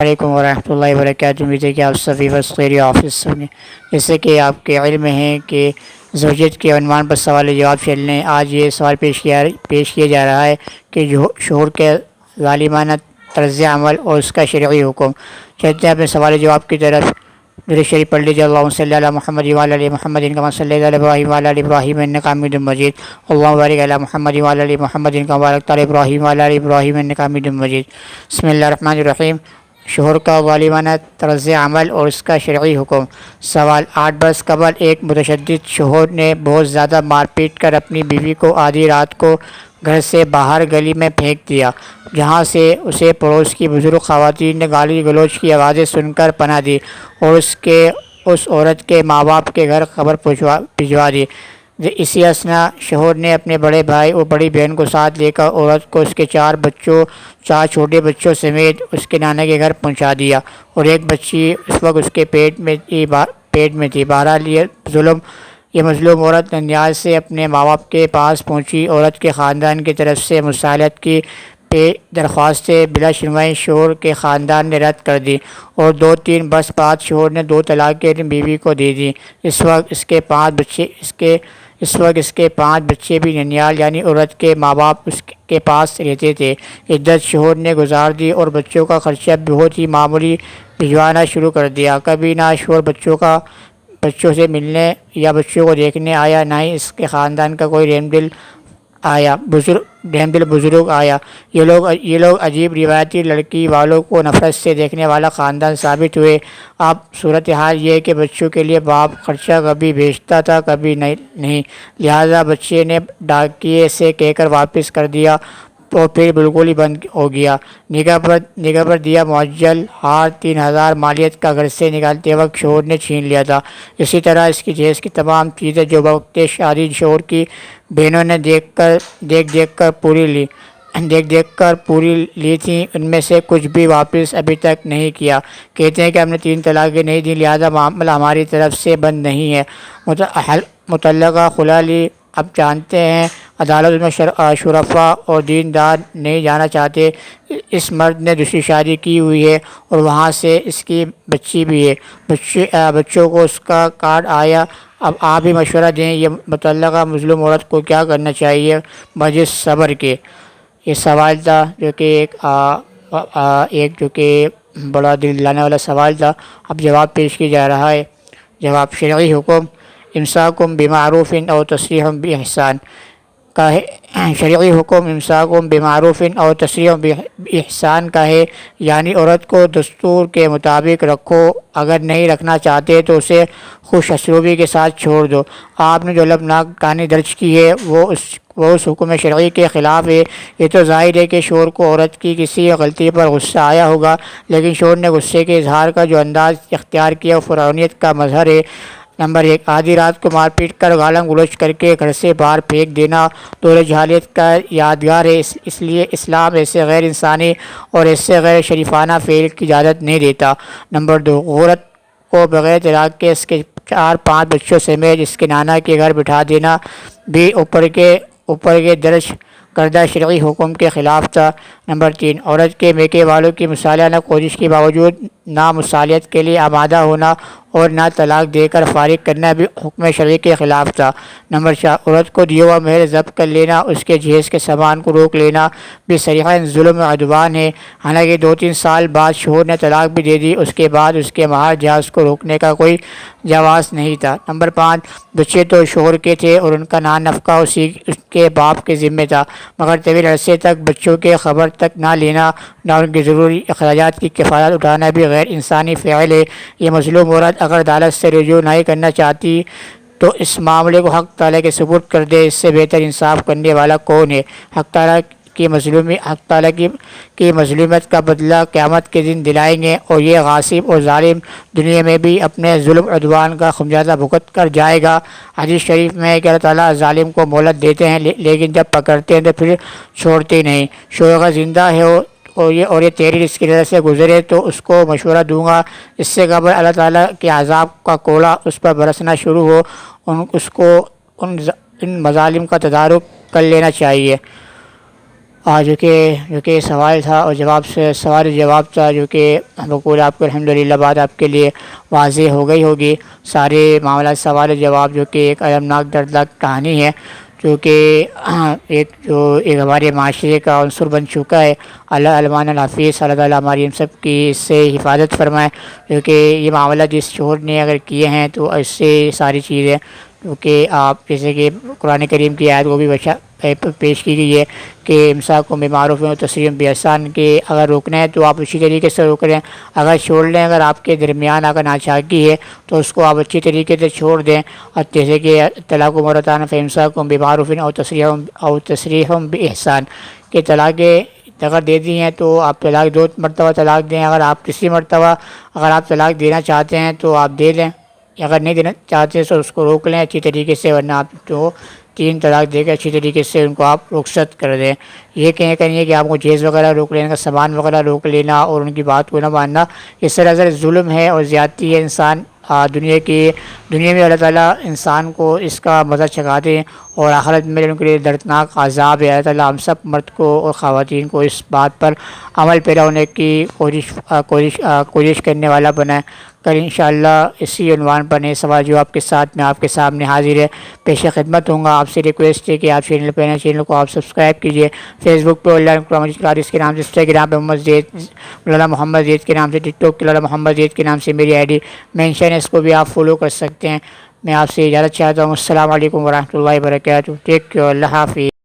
علیکم ورحمۃ اللہ وبرکاتہ۔ امید ہے کہ آپ سبھی بس خیر آفس سنیں۔ جیسے کہ آپ کے علم میں ہے کہ زوجیت کے عنوان پر سوال جواب چلنے آج یہ سوال پیش کیا جا رہا ہے کہ شوہر کے ظالمانہ طرز عمل اور اس کا شرعی حکم۔ چلتے ہیں اپنے سوال جواب کی طرف۔ درود شریف پڑھ لیجیے۔ اللہم صلی علی محمد وعلی ال محمد کما صلیت علی ابراہیم وعلی ال ابراہیم انک حمید مجید۔ اللہم بارک علی محمد وعلی ال محمد کما بارکت علی ابراہیم وعلی ال ابراہیم انک حمید مجید۔ بسم اللہ الرحمن الرحیم۔ شوہر کا ظالمانہ طرز عمل اور اس کا شرعی حکم۔ سوال: 8 برس قبل ایک متشدد شوہر نے بہت زیادہ مار پیٹ کر اپنی بیوی کو آدھی رات کو گھر سے باہر گلی میں پھینک دیا، جہاں سے اسے پڑوس کی بزرگ خواتین نے گالی گلوچ کی آوازیں سن کر پناہ دی اور اس عورت کے ماں باپ کے گھر خبر بھجوا دی۔ اسی اثنا شوہر نے اپنے بڑے بھائی اور بڑی بہن کو ساتھ لے کر عورت کو اس کے 4 چھوٹے بچوں سمیت اس کے نانا کے گھر پہنچا دیا اور ایک بچی اس وقت اس کے پیٹ میں تھی۔ بہرحال یہ مظلوم عورت ننیال سے اپنے ماں باپ کے پاس پہنچی۔ عورت کے خاندان کی طرف سے مصالحت کی درخواستیں بلا شرمائی شوہر کے خاندان نے رد کر دی اور 2-3 برس بعد شوہر نے 2 طلاقیں اپنی بیوی کو دے دیں۔ اس وقت اس کے 5 بچے بھی ننیال یعنی عورت کے ماں باپ اس کے پاس رہتے تھے۔ عدت شوہر نے گزار دی اور بچوں کا خرچہ بہت ہی معمولی بھجوانا شروع کر دیا۔ کبھی نہ شوہر بچوں سے ملنے یا بچوں کو دیکھنے آیا، نہ ہی اس کے خاندان کا کوئی رحم دل بزرگ آیا۔ یہ لوگ عجیب روایتی لڑکی والوں کو نفرت سے دیکھنے والا خاندان ثابت ہوئے۔ اب صورتحال یہ ہے کہ بچوں کے لیے باپ خرچہ کبھی بھیجتا تھا کبھی نہیں، لہٰذا بچے نے ڈاکیے سے کہہ کر واپس کر دیا تو پھر بالکل ہی بند ہو گیا۔ نگاہ پر دیا معجل ہار 3000 مالیت کا گھر سے نکالتے وقت شوہر نے چھین لیا تھا۔ اسی طرح اس کی جہیز کی تمام چیزیں جو بوقت شادی شوہر کی بہنوں نے دیکھ کر پوری لی تھیں، ان میں سے کچھ بھی واپس ابھی تک نہیں کیا۔ کہتے ہیں کہ ہم نے 3 طلاقیں نہیں دیں، لہذا معاملہ ہماری طرف سے بند نہیں ہے۔ متعلقہ خلا لی۔ اب جانتے ہیں عدالت میں شرفاء اور دیندار نہیں جانا چاہتے۔ اس مرد نے دوسری شادی کی ہوئی ہے اور وہاں سے اس کی بچی بھی ہے۔ بچوں کو اس کا کارڈ آیا۔ اب آپ ہی مشورہ دیں، یہ متعلقہ مظلوم عورت کو کیا کرنا چاہیے بجز صبر کے؟ یہ سوال تھا جو کہ بڑا دل لانے والا سوال تھا۔ اب جواب پیش کیا جا رہا ہے۔ جواب: شرعی حکم امساکم بمعروف او تسریح باحسان کا ہے۔ شرعی حکم امساکم بمعروف او تسریح باحسان کا ہے، یعنی عورت کو دستور کے مطابق رکھو، اگر نہیں رکھنا چاہتے تو اسے خوش اسلوبی کے ساتھ چھوڑ دو۔ آپ نے جو لبناک کہانی درج کی ہے وہ اس حکم شرعی کے خلاف ہے۔ یہ تو ظاہر ہے کہ شوہر کو عورت کی کسی غلطی پر غصہ آیا ہوگا، لیکن شوہر نے غصے کے اظہار کا جو انداز اختیار کیا وہ فرعونیت کا مظہر ہے۔ نمبر 1، آدھی رات کو مار پیٹ کر گالاں گلوچ کر کے گھر سے باہر پھینک دینا دور جاہلیت کا یادگار ہے، اس لیے اسلام ایسے غیر انسانی اور ایسے غیر شریفانہ فعل کی اجازت نہیں دیتا۔ نمبر 2، عورت کو بغیر طلاق کے اس کے 4-5 بچوں سمیت اس کے نانا کے گھر بٹھا دینا بھی اوپر کے درج کردہ شرعی حکم کے خلاف تھا۔ نمبر 3، عورت کے میکے والوں کی مصالحانہ کوشش کے باوجود نہ مصالحت کے لیے آمادہ ہونا اور نہ طلاق دے کر فارغ کرنا بھی حکم شرعی کے خلاف تھا۔ نمبر 4، عورت کو دیے ہوا مہر ضبط کر لینا، اس کے جہیز کے سامان کو روک لینا بھی صریحاً ظلم و عدوان ہے۔ حالانکہ 2-3 سال بعد شوہر نے طلاق بھی دے دی، اس کے بعد اس کے مہر جہیز کو روکنے کا کوئی جواز نہیں تھا۔ نمبر 5، بچے تو شوہر کے تھے اور ان کا نفقہ اس کے باپ کے ذمہ تھا، مگر طویل عرصے تک بچوں کے خبر تک نہ لینا، نہ ان کی ضروری اخراجات کی کفالت اٹھانا بھی غیر انسانی فعل ہے۔ یہ مظلوم عورت اگر عدالت سے رجوع نہیں کرنا چاہتی تو اس معاملے کو حق تعالیٰ کے سپرد کر دے، اس سے بہتر انصاف کرنے والا کون ہے؟ حق تعالیٰ کی مظلومیت کا بدلہ قیامت کے دن دلائیں گے اور یہ غاصب اور ظالم دنیا میں بھی اپنے ظلم عدوان کا خمیازہ بھگت کر جائے گا۔ حدیث شریف میں ہے کہ اللہ تعالیٰ ظالم کو مہلت دیتے ہیں لیکن جب پکڑتے ہیں تو پھر چھوڑتے نہیں۔ شوہر اگر زندہ ہے اور یہ تیری رزق کی نظر سے گزرے تو اس کو مشورہ دوں گا، اس سے قبل اللہ تعالیٰ کے عذاب کا کوڑا اس پر برسنا شروع ہو، اس کو ان مظالم کا تدارک کر لینا چاہیے۔ جو کہ سوال تھا اور جواب سے سوال جواب تھا، جو کہ بقول آپ کو الحمدللہ بات آپ کے لیے واضح ہو گئی ہوگی۔ سارے معاملات سوال جواب جو کہ ایک المناک دردناک کہانی ہے، جو کہ ایک ہمارے معاشرے کا عنصر بن چکا ہے۔ اللہ علمان الحفیظ، اللہ تعالیٰ ہماری ہم سب کی اس سے حفاظت فرمائے، کیونکہ یہ معاملہ جس شعور نے اگر کیے ہیں تو اس سے ساری چیزیں، کیونکہ آپ جیسے کہ قرآن کریم کی آیت وہ بھی پیش کی گئی ہے کہ امساکم بمعروف و تسریم باحسان، کہ اگر روکنا ہے تو آپ اچھی طریقے سے روک لیں، اگر چھوڑ لیں، اگر آپ کے درمیان اگر ناچاکی ہے تو اس کو آپ اچھی طریقے سے چھوڑ دیں۔ اور جیسے کہ طلاق مرتان فامساکم بمعروف او تسریحم باحسان، کہ طلاقیں اگر دے دی ہیں تو آپ طلاق 2 مرتبہ طلاق دیں، اگر آپ کسی مرتبہ اگر آپ طلاق دینا چاہتے ہیں تو آپ دے لیں، اگر نہیں دینا چاہتے تو اس کو روک لیں اچھی طریقے سے، ورنہ آپ تو 3 طلاق دے کے اچھی طریقے سے ان کو آپ رخصت کر دیں۔ یہ کہیں کہ نہیں ہے کہ آپ کو جیز وغیرہ روک لینا، سامان وغیرہ روک لینا اور ان کی بات کو نہ ماننا، اس سراسر ظلم ہے اور زیادتی ہے۔ انسان دنیا میں اللہ تعالیٰ انسان کو اس کا مزہ چکھاتے ہیں اور آخرت میں ان کے لیے دردناک عذاب ہے۔ اللہ تعالیٰ ہم سب مرد کو اور خواتین کو اس بات پر عمل پیرا ہونے کی کوشش کرنے والا بنائے۔ کل انشاءاللہ اسی عنوان پر نئے سوال جواب کے ساتھ میں آپ کے سامنے حاضر ہے، پیش خدمت ہوں گا۔ آپ سے ریکویسٹ ہے کہ آپ چینل کو آپ سبسکرائب کیجئے۔ فیس بک پہ اس کے نام سے، انسٹاگرام پہ مولانا محمد زید کے نام سے، ٹک ٹاک مولانا محمد زید کے نام سے میری آئی ڈی مینشن ہے، اس کو بھی آپ فالو کر سکتے ہیں۔ میں آپ سے اجازت چاہتا ہوں۔ السلام علیکم ورحمۃ اللہ وبرکاتہ۔ ٹیک کیئر، اللہ حافظ۔